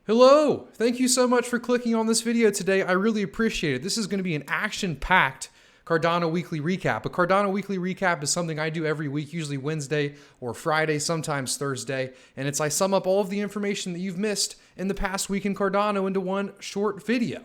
Hello! Thank you so much for clicking on this video today. I really appreciate it. This is going to be an action-packed Cardano Weekly Recap. A Cardano Weekly Recap is something I do every week, usually Wednesday or Friday, sometimes Thursday. And I sum up all of the information that you've missed in the past week in Cardano into one short video.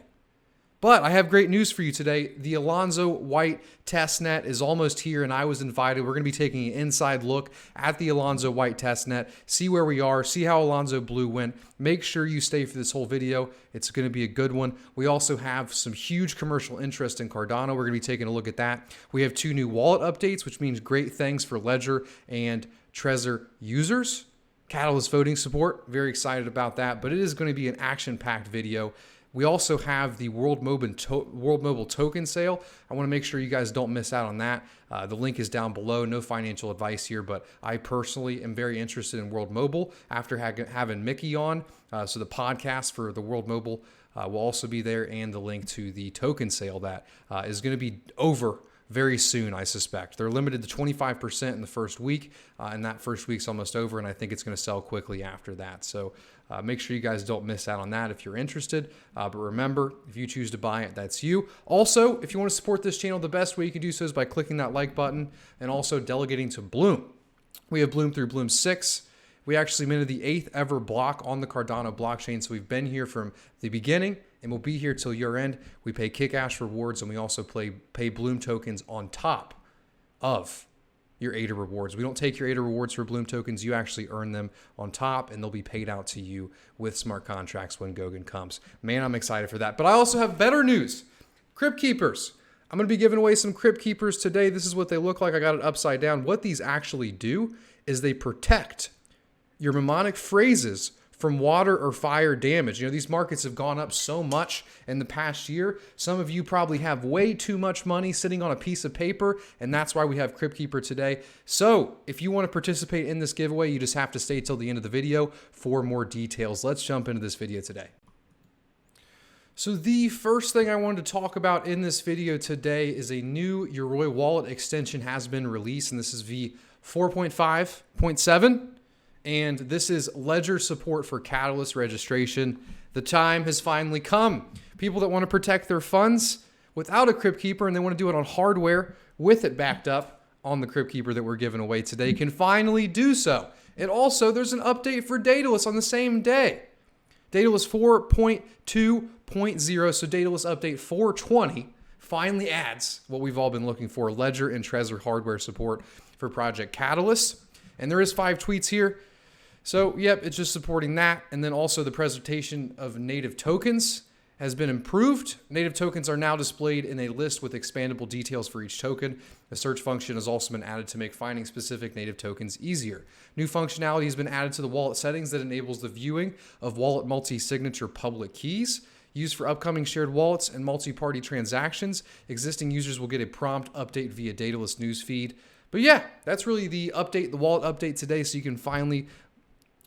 But I have great news for you today. The Alonzo White testnet is almost here, and I was invited. We're going to be taking an inside look at the Alonzo White testnet, see where we are, see how Alonzo Blue went. Make sure you stay for this whole video. It's going to be a good one. We also have some huge commercial interest in Cardano. We're going to be taking a look at that. We have 2 new wallet updates, which means great things for Ledger and Trezor users. Catalyst voting support, very excited about that, but it is going to be an action-packed video. We also have the World Mobile token sale. I want to make sure you guys don't miss out on that. The link is down below. No financial advice here, but I personally am very interested in World Mobile after having Mickey on. So the podcast for the World Mobile will also be there, and the link to the token sale that is going to be over very soon, I suspect. They're limited to 25% in the first week, and that first week's almost over, and I think it's going to sell quickly after that. So make sure you guys don't miss out on that if you're interested. But remember, if you choose to buy it, that's you. Also, if you want to support this channel, the best way you can do so is by clicking that like button and also delegating to Bloom. We have Bloom through Bloom 6. We actually minted the 8th ever block on the Cardano blockchain, so we've been here from the beginning, and we'll be here till year end. We pay Kickash rewards, and we also pay Bloom tokens on top of your ADA rewards. We don't take your ADA rewards for Bloom tokens. You actually earn them on top, and they'll be paid out to you with smart contracts when Goguen comes. Man, I'm excited for that. But I also have better news. Crypt Keepers. I'm going to be giving away some Crypt Keepers today. This is what they look like. I got it upside down. What these actually do is they protect your mnemonic phrases from water or fire damage. You know, these markets have gone up so much in the past year. Some of you probably have way too much money sitting on a piece of paper, and that's why we have Crypt Keeper today. So if you want to participate in this giveaway, you just have to stay till the end of the video for more details. Let's jump into this video today. So the first thing I wanted to talk about in this video today is a new Yoroi wallet extension has been released, and this is v4.5.7. And this is Ledger support for Catalyst registration. The time has finally come. People that want to protect their funds without a Crypt Keeper and they want to do it on hardware with it backed up on the Crypt Keeper that we're giving away today can finally do so. And also, there's an update for Daedalus on the same day. Daedalus 4.2.0, so Daedalus update 420 finally adds what we've all been looking for, Ledger and Trezor hardware support for Project Catalyst. And there is 5 tweets here. So, yep, it's just supporting that. And then also the presentation of native tokens has been improved. Native tokens are now displayed in a list with expandable details for each token. A search function has also been added to make finding specific native tokens easier. New functionality has been added to the wallet settings that enables the viewing of wallet multi-signature public keys. Used for upcoming shared wallets and multi-party transactions, existing users will get a prompt update via Daedalus newsfeed. But yeah, that's really the update, the wallet update today, so you can finally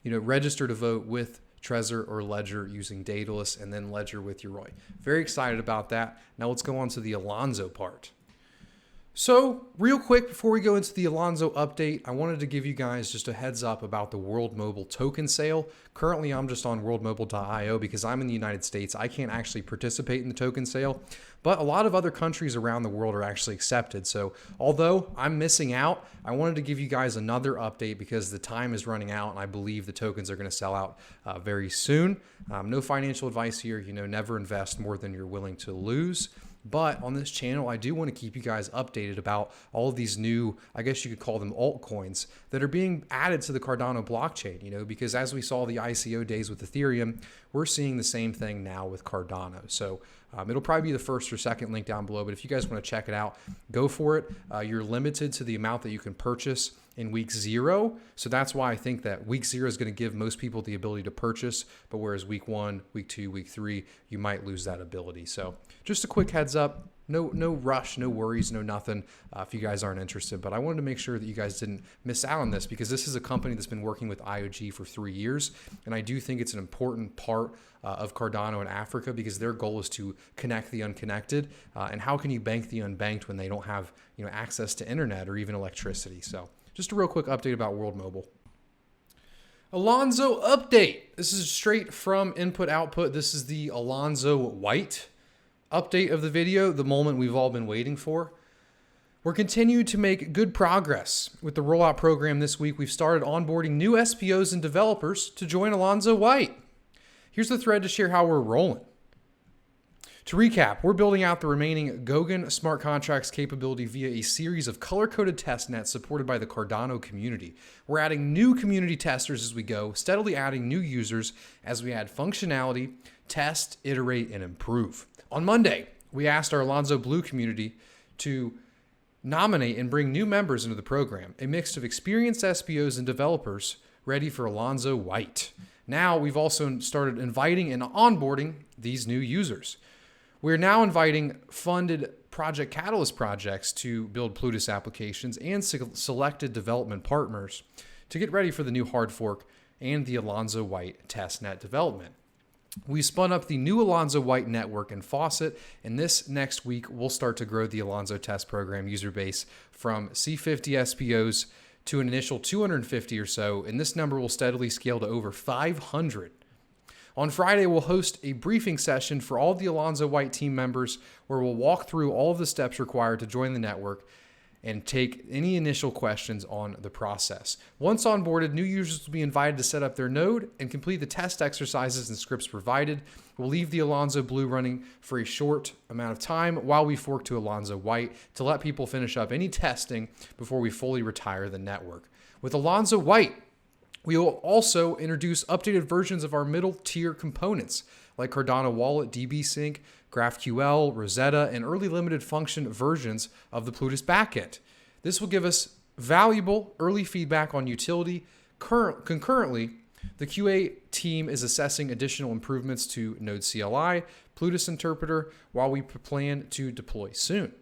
register to vote with Trezor or Ledger using Daedalus and then Ledger with Yoroi. Very excited about that. Now let's go on to the Alonzo part. So real quick before we go into the Alonzo update, I wanted to give you guys just a heads up about the World Mobile token sale. Currently, I'm just on worldmobile.io because I'm in the United States. I can't actually participate in the token sale, but a lot of other countries around the world are actually accepted. So although I'm missing out, I wanted to give you guys another update because the time is running out and I believe the tokens are going to sell out very soon. No financial advice here. Never invest more than you're willing to lose. But on this channel, I do want to keep you guys updated about all of these new, I guess you could call them altcoins, that are being added to the Cardano blockchain, because as we saw the ICO days with Ethereum, we're seeing the same thing now with Cardano. So it'll probably be the first or second link down below, but if you guys want to check it out, go for it. You're limited to the amount that you can purchase in week 0. So that's why I think that week 0 is going to give most people the ability to purchase, but whereas week 1, week 2, week 3, you might lose that ability. So just a quick heads up, no rush, no worries, no nothing if you guys aren't interested. But I wanted to make sure that you guys didn't miss out on this because this is a company that's been working with IOG for 3 years. And I do think it's an important part of Cardano in Africa because their goal is to connect the unconnected. And how can you bank the unbanked when they don't have access to internet or even electricity? So just a real quick update about World Mobile. Alonzo update. This is straight from input output. This is the Alonzo White update of the video, the moment we've all been waiting for. We're continuing to make good progress with the rollout program this week. We've started onboarding new SPOs and developers to join Alonzo White. Here's the thread to share how we're rolling. To recap, we're building out the remaining Goguen smart contracts capability via a series of color-coded test nets supported by the Cardano community. We're adding new community testers as we go, steadily adding new users as we add functionality, test, iterate, and improve. On Monday, we asked our Alonzo Blue community to nominate and bring new members into the program, a mix of experienced SPOs and developers ready for Alonzo White. Now we've also started inviting and onboarding these new users. We're now inviting funded Project Catalyst projects to build Plutus applications and selected development partners to get ready for the new hard fork and the Alonzo White testnet development. We spun up the new Alonzo White network in Faucet, and this next week we'll start to grow the Alonzo test program user base from C50 SPOs to an initial 250 or so, and this number will steadily scale to over 500. On Friday, we'll host a briefing session for all the Alonzo White team members where we'll walk through all of the steps required to join the network and take any initial questions on the process. Once onboarded, new users will be invited to set up their node and complete the test exercises and scripts provided. We'll leave the Alonzo Blue running for a short amount of time while we fork to Alonzo White to let people finish up any testing before we fully retire the network. With Alonzo White, we will also introduce updated versions of our middle tier components like Cardano Wallet, DB Sync, GraphQL, Rosetta, and early limited function versions of the Plutus backend. This will give us valuable early feedback on utility. Concurrently, the QA team is assessing additional improvements to Node CLI, Plutus Interpreter, while we plan to deploy soon.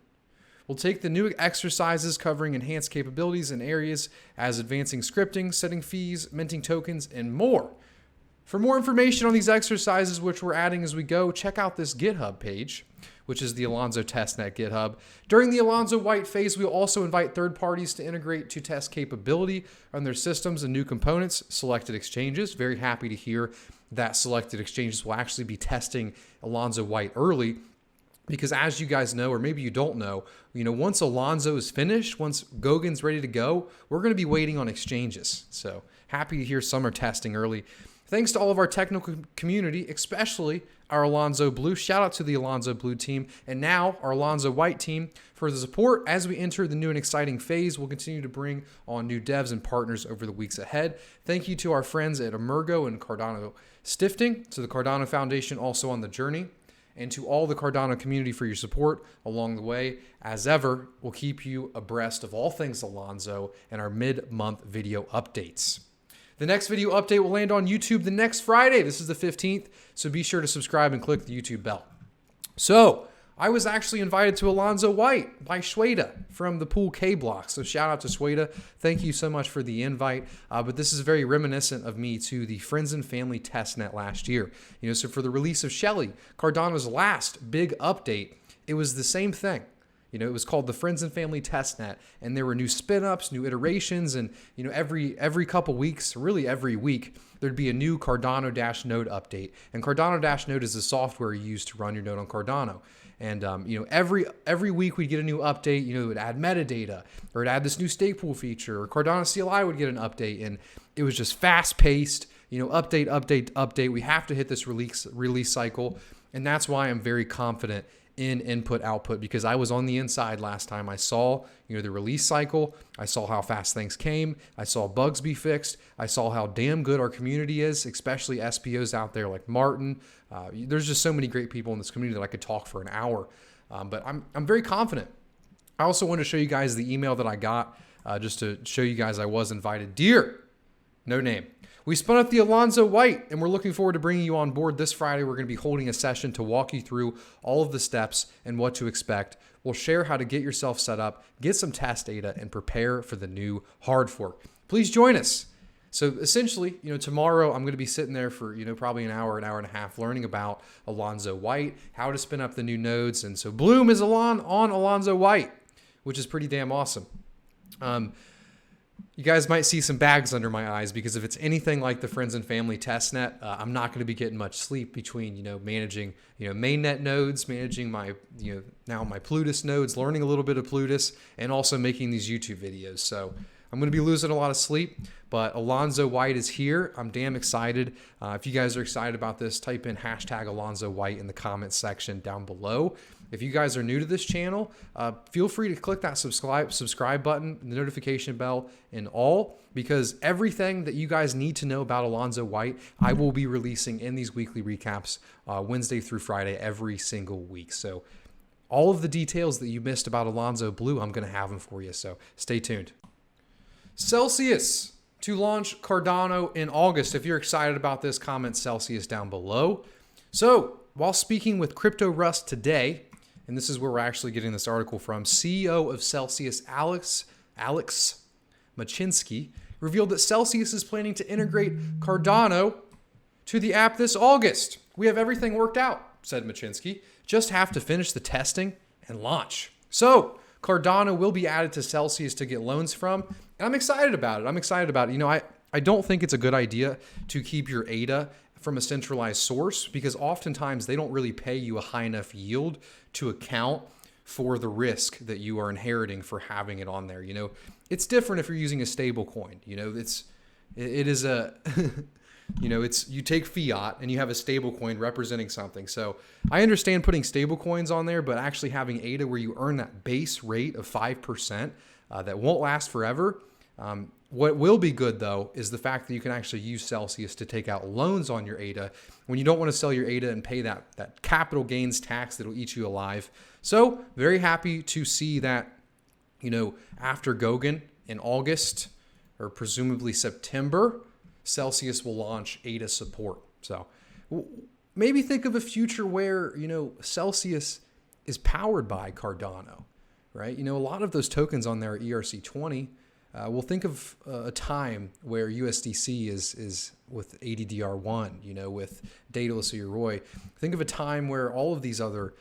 We'll take the new exercises covering enhanced capabilities in areas as advancing scripting, setting fees, minting tokens, and more. For more information on these exercises, which we're adding as we go, check out this GitHub page, which is the Alonzo Testnet GitHub. During the Alonzo White phase, we'll also invite third parties to integrate to test capability on their systems and new components, selected exchanges. Very happy to hear that selected exchanges will actually be testing Alonzo White early. Because as you guys know, or maybe you don't know, once Alonzo is finished, once Goggen's ready to go, we're going to be waiting on exchanges. So happy to hear some are testing early. Thanks to all of our technical community, especially our Alonzo Blue. Shout out to the Alonzo Blue team and now our Alonzo White team for the support as we enter the new and exciting phase. We'll continue to bring on new devs and partners over the weeks ahead. Thank you to our friends at Emergo and Cardano Stifting, to the Cardano Foundation also on the journey, and to all the Cardano community for your support along the way. As ever, we'll keep you abreast of all things Alonzo and our mid-month video updates. The next video update will land on YouTube the next Friday. This is the 15th, so be sure to subscribe and click the YouTube bell. So, I was actually invited to Alonzo White by Shweta from the Pool K block. So shout out to Shweta. Thank you so much for the invite. But this is very reminiscent of me to the Friends and Family testnet last year. So for the release of Shelly, Cardano's last big update, it was the same thing. It was called the Friends and Family testnet, and there were new spin-ups, new iterations, and every couple weeks, really every week, there'd be a new Cardano-Node update. And Cardano-Node is the software you use to run your node on Cardano. And every week we'd get a new update. It would add metadata, or it'd add this new Stakepool feature, or Cardano CLI would get an update, and it was just fast-paced. Update. We have to hit this release cycle, and that's why I'm very confident in input output, because I was on the inside last time. I saw the release cycle. I saw how fast things came. I saw bugs be fixed. I saw how damn good our community is, especially SPOs out there like Martin. There's just so many great people in this community that I could talk for an hour. But I'm very confident. I also want to show you guys the email that I got just to show you guys I was invited. Dear, no name. We spun up the Alonzo White, and we're looking forward to bringing you on board this Friday. We're going to be holding a session to walk you through all of the steps and what to expect. We'll share how to get yourself set up, get some test data, and prepare for the new hard fork. Please join us. So essentially, tomorrow I'm going to be sitting there for, probably an hour and a half learning about Alonzo White, how to spin up the new nodes. And so Bloom is on Alonzo White, which is pretty damn awesome. You guys might see some bags under my eyes because if it's anything like the friends and family testnet, I'm not going to be getting much sleep between, managing, mainnet nodes, managing my, now my Plutus nodes, learning a little bit of Plutus, and also making these YouTube videos. So I'm going to be losing a lot of sleep, but Alonzo White is here. I'm damn excited. If you guys are excited about this, type in hashtag Alonzo White in the comments section down below. If you guys are new to this channel, feel free to click that subscribe button, the notification bell, and all, because everything that you guys need to know about Alonzo White, I will be releasing in these weekly recaps Wednesday through Friday every single week. So all of the details that you missed about Alonzo Blue, I'm going to have them for you. So stay tuned. Celsius to launch Cardano in August. If you're excited about this, comment Celsius down below. So while speaking with Crypto Rust today, and this is where we're actually getting this article from, CEO of Celsius, Alex Machinsky, revealed that Celsius is planning to integrate Cardano to the app this August. We have everything worked out, said Machinsky. Just have to finish the testing and launch. So Cardano will be added to Celsius to get loans from, and I'm excited about it. I don't think it's a good idea to keep your ADA from a centralized source because oftentimes they don't really pay you a high enough yield to account for the risk that you are inheriting for having it on there. It's different if you're using a stable coin. You take fiat and you have a stable coin representing something. So I understand putting stable coins on there, but actually having ADA where you earn that base rate of 5% that won't last forever. What will be good, though, is the fact that you can actually use Celsius to take out loans on your ADA when you don't want to sell your ADA and pay that capital gains tax that'll eat you alive. So very happy to see that, after Goguen in August or presumably September, Celsius will launch ADA support. So maybe think of a future where, Celsius is powered by Cardano, right? A lot of those tokens on there are ERC20. We'll think of a time where USDC is with ADDR1, with Daedalus or Yoroi. Think of a time where all of these other,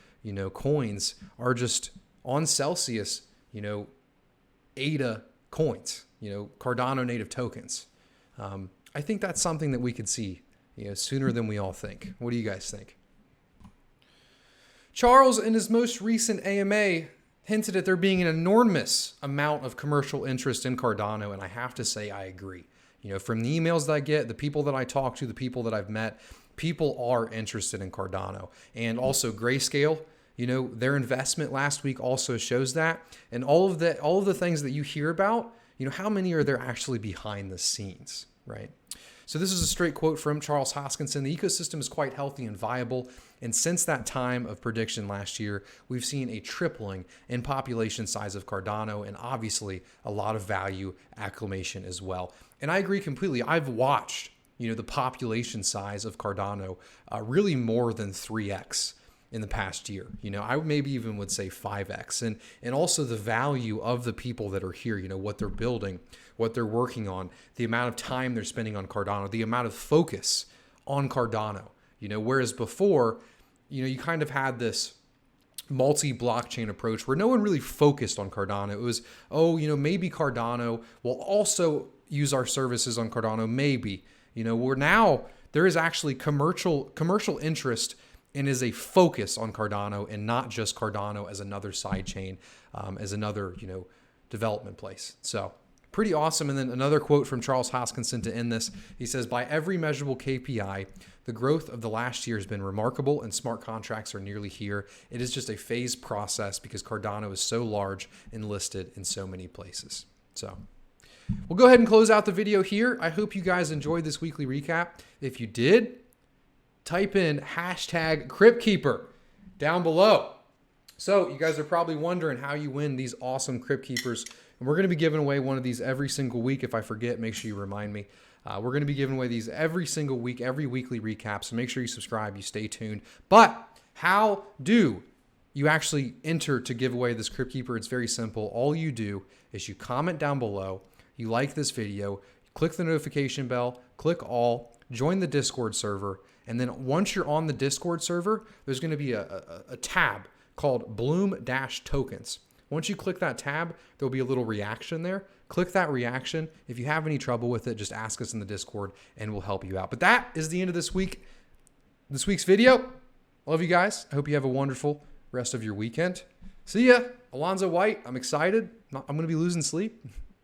coins are just on Celsius, ADA coins, Cardano native tokens. I think that's something that we could see, sooner than we all think. What do you guys think? Charles, in his most recent AMA, hinted at there being an enormous amount of commercial interest in Cardano, and I have to say I agree. From the emails that I get, the people that I talk to, the people that I've met, people are interested in Cardano. And also Grayscale, their investment last week also shows that. And all of the things that you hear about, how many are there actually behind the scenes, right? So this is a straight quote from Charles Hoskinson. The ecosystem is quite healthy and viable. And since that time of prediction last year, we've seen a tripling in population size of Cardano and obviously a lot of value acclimation as well. And I agree completely. I've watched, the population size of Cardano really more than 3x in the past year. I maybe even would say 5x. And also the value of the people that are here, what they're building, what they're working on, the amount of time they're spending on Cardano, the amount of focus on Cardano. Whereas before, you kind of had this multi-blockchain approach where no one really focused on Cardano. It was, maybe Cardano will also use our services on Cardano, maybe. Where now there is actually commercial interest and is a focus on Cardano and not just Cardano as another side chain, as another, development place. So pretty awesome. And then another quote from Charles Hoskinson to end this. He says, by every measurable KPI, the growth of the last year has been remarkable and smart contracts are nearly here. It is just a phased process because Cardano is so large and listed in so many places. So we'll go ahead and close out the video here. I hope you guys enjoyed this weekly recap. If you did, type in hashtag CryptKeeper down below. So you guys are probably wondering how you win these awesome Crypt Keepers. And we're going to be giving away one of these every single week. If I forget, make sure you remind me. We're going to be giving away these every single week, every weekly recap. So make sure you subscribe, you stay tuned. But how do you actually enter to give away this Crypt Keeper? It's very simple. All you do is you comment down below, you like this video, click the notification bell, click all, join the Discord server. And then once you're on the Discord server, there's going to be a tab called Bloom-Tokens. Once you click that tab, there'll be a little reaction there. Click that reaction. If you have any trouble with it, just ask us in the Discord and we'll help you out. But that is the end of this week's video. Love you guys. I hope you have a wonderful rest of your weekend. See ya. Alonzo White. I'm excited. I'm going to be losing sleep.